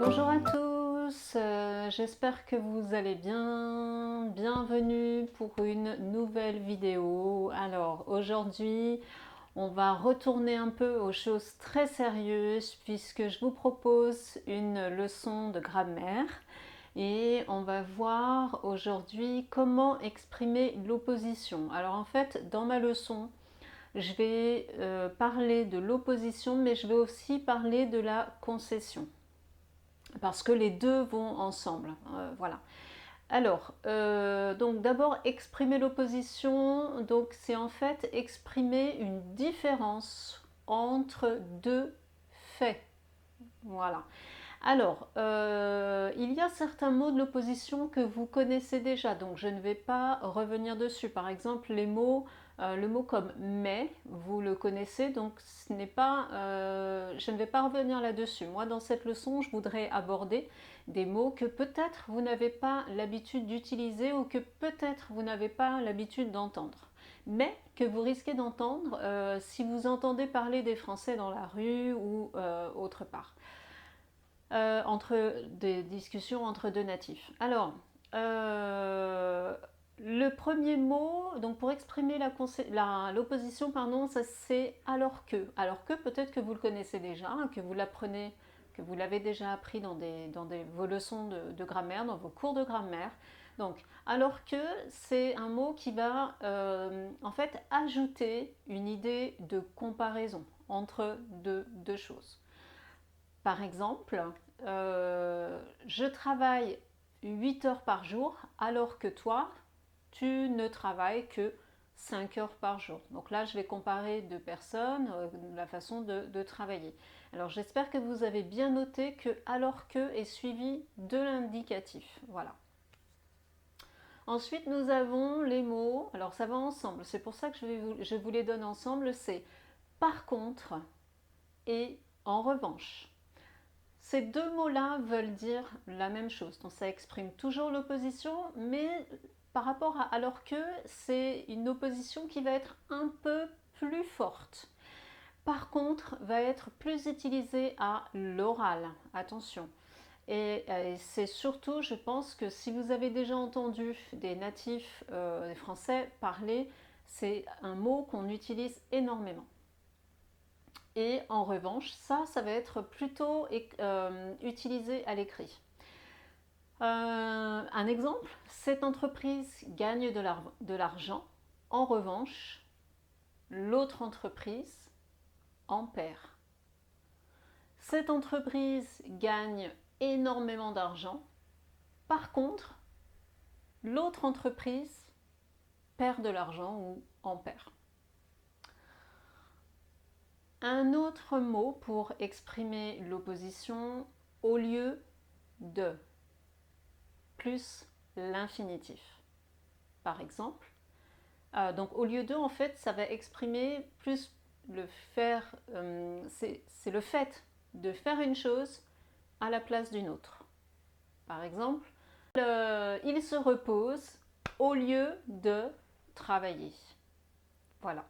Bonjour à tous, j'espère que vous allez bien. Bienvenue pour une nouvelle vidéo. Alors aujourd'hui, on va retourner un peu aux choses très sérieuses puisque je vous propose une leçon de grammaire et on va voir aujourd'hui comment exprimer l'opposition. Alors en fait, dans ma leçon, je vais parler de l'opposition, mais je vais aussi parler de la concession parce que les deux vont ensemble. Voilà. Alors, donc d'abord exprimer l'opposition, donc c'est en fait exprimer une différence entre deux faits. Voilà. Alors, il y a certains mots de l'opposition que vous connaissez déjà, donc je ne vais pas revenir dessus. Par exemple, le mot comme mais, vous le connaissez, donc je ne vais pas revenir là-dessus. Moi, dans cette leçon, je voudrais aborder des mots que peut-être vous n'avez pas l'habitude d'utiliser ou que peut-être vous n'avez pas l'habitude d'entendre, mais que vous risquez d'entendre si vous entendez parler des Français dans la rue ou autre part. Entre des discussions entre deux natifs. Alors, le premier mot, donc pour exprimer l'opposition, pardon, ça c'est alors que. Alors que peut-être que vous le connaissez déjà, que vous l'apprenez, que vous l'avez déjà appris dans vos leçons de grammaire, dans vos cours de grammaire. Donc, alors que c'est un mot qui va en fait ajouter une idée de comparaison entre deux choses. Par exemple, je travaille 8 heures par jour alors que toi, tu ne travailles que 5 heures par jour. Donc là, je vais comparer deux personnes, la façon de travailler. Alors j'espère que vous avez bien noté que alors que est suivi de l'indicatif. Voilà. Ensuite, nous avons les mots. Alors ça va ensemble. C'est pour ça que je vous les donne ensemble. C'est par contre et en revanche. Ces deux mots-là veulent dire la même chose. Donc ça exprime toujours l'opposition, mais par rapport à alors que, c'est une opposition qui va être un peu plus forte. Par contre, va être plus utilisée à l'oral. Attention. Et c'est surtout, je pense que si vous avez déjà entendu des natifs des Français parler, c'est un mot qu'on utilise énormément. Et en revanche, ça va être plutôt utilisé à l'écrit. Un exemple, cette entreprise gagne de l'argent, en revanche, l'autre entreprise en perd. Cette entreprise gagne énormément d'argent, par contre, l'autre entreprise perd de l'argent ou en perd. Un autre mot pour exprimer l'opposition au lieu de plus l'infinitif. Par exemple, donc au lieu de, en fait, ça va exprimer plus le faire, c'est le fait de faire une chose à la place d'une autre. Par exemple, il se repose au lieu de travailler. Voilà.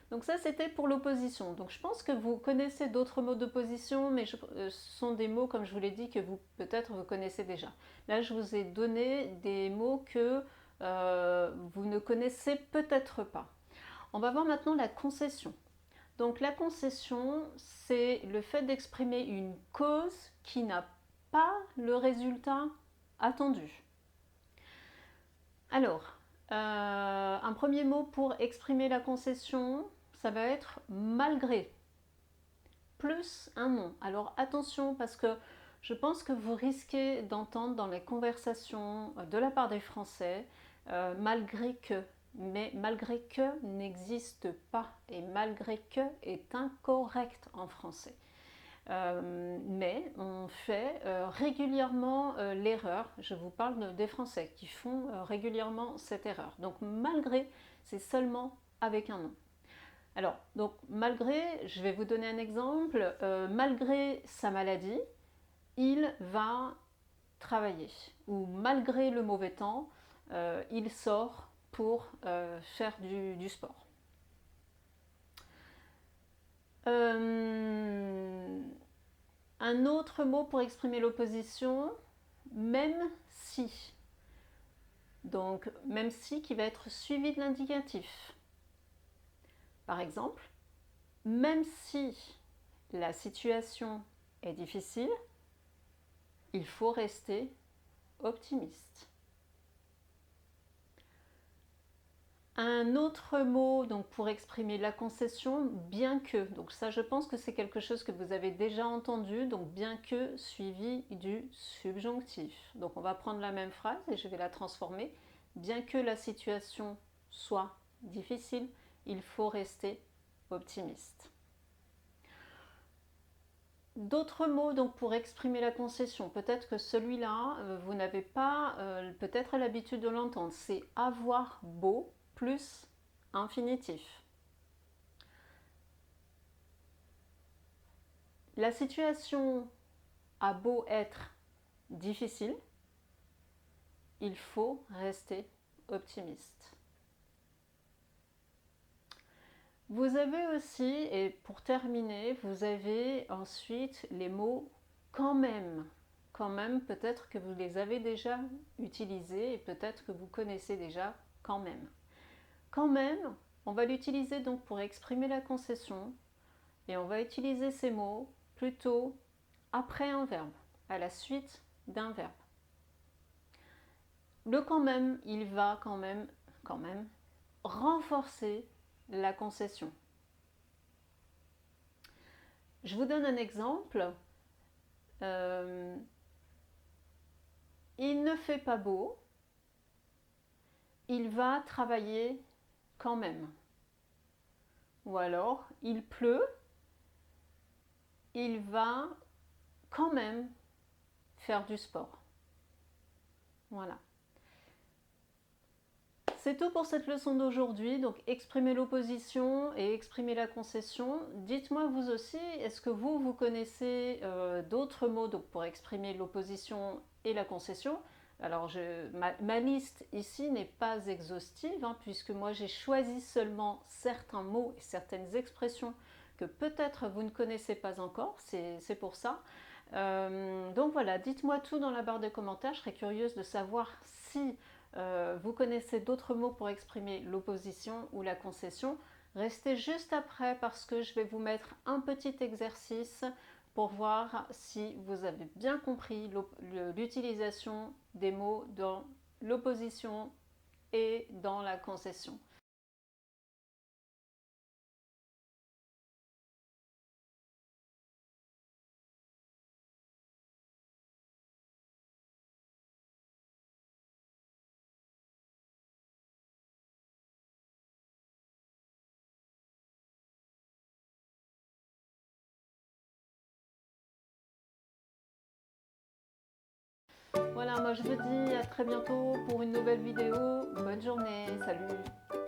Donc ça, c'était pour l'opposition. Donc je pense que vous connaissez d'autres mots d'opposition, mais ce sont des mots, comme je vous l'ai dit, que peut-être vous connaissez déjà. Là, je vous ai donné des mots que vous ne connaissez peut-être pas. On va voir maintenant la concession. Donc la concession, c'est le fait d'exprimer une cause qui n'a pas le résultat attendu. Alors, un premier mot pour exprimer la concession, ça va être malgré, plus un nom. Alors attention, parce que je pense que vous risquez d'entendre dans les conversations de la part des Français malgré que. Mais malgré que n'existe pas et malgré que est incorrect en français. Mais on fait régulièrement l'erreur, je vous parle des Français qui font régulièrement cette erreur. Donc malgré, c'est seulement avec un nom. Alors, donc malgré, je vais vous donner un exemple, malgré sa maladie, il va travailler. Ou malgré le mauvais temps, il sort pour faire du sport. Un autre mot pour exprimer l'opposition, même si. Donc, même si qui va être suivi de l'indicatif. Par exemple, même si la situation est difficile, il faut rester optimiste. Un autre mot donc, pour exprimer la concession, bien que. Donc ça, je pense que c'est quelque chose que vous avez déjà entendu. Donc bien que suivi du subjonctif. Donc on va prendre la même phrase et je vais la transformer. Bien que la situation soit difficile, il faut rester optimiste. D'autres mots donc pour exprimer la concession, peut-être que celui-là, vous n'avez pas peut-être l'habitude de l'entendre, c'est avoir beau plus infinitif. La situation a beau être difficile, il faut rester optimiste. Vous avez aussi, et pour terminer, vous avez ensuite les mots quand même. Quand même, peut-être que vous les avez déjà utilisés et peut-être que vous connaissez déjà quand même. Quand même, on va l'utiliser donc pour exprimer la concession et on va utiliser ces mots plutôt après un verbe, à la suite d'un verbe. Le quand même, il va quand même renforcer la concession. Je vous donne un exemple. Il ne fait pas beau, il va travailler quand même. Ou alors, il pleut, il va quand même faire du sport. Voilà. C'est tout pour cette leçon d'aujourd'hui. Donc, exprimer l'opposition et exprimer la concession. Dites-moi vous aussi, est-ce que vous connaissez d'autres mots donc, pour exprimer l'opposition et la concession? Alors, ma liste ici n'est pas exhaustive, hein, puisque moi j'ai choisi seulement certains mots et certaines expressions que peut-être vous ne connaissez pas encore, c'est pour ça. Donc voilà, dites-moi tout dans la barre de commentaires, je serais curieuse de savoir si vous connaissez d'autres mots pour exprimer l'opposition ou la concession. Restez juste après parce que je vais vous mettre un petit exercice pour voir si vous avez bien compris l'utilisation des mots dans l'opposition et dans la concession. Voilà, moi je vous dis à très bientôt pour une nouvelle vidéo. Bonne journée, salut!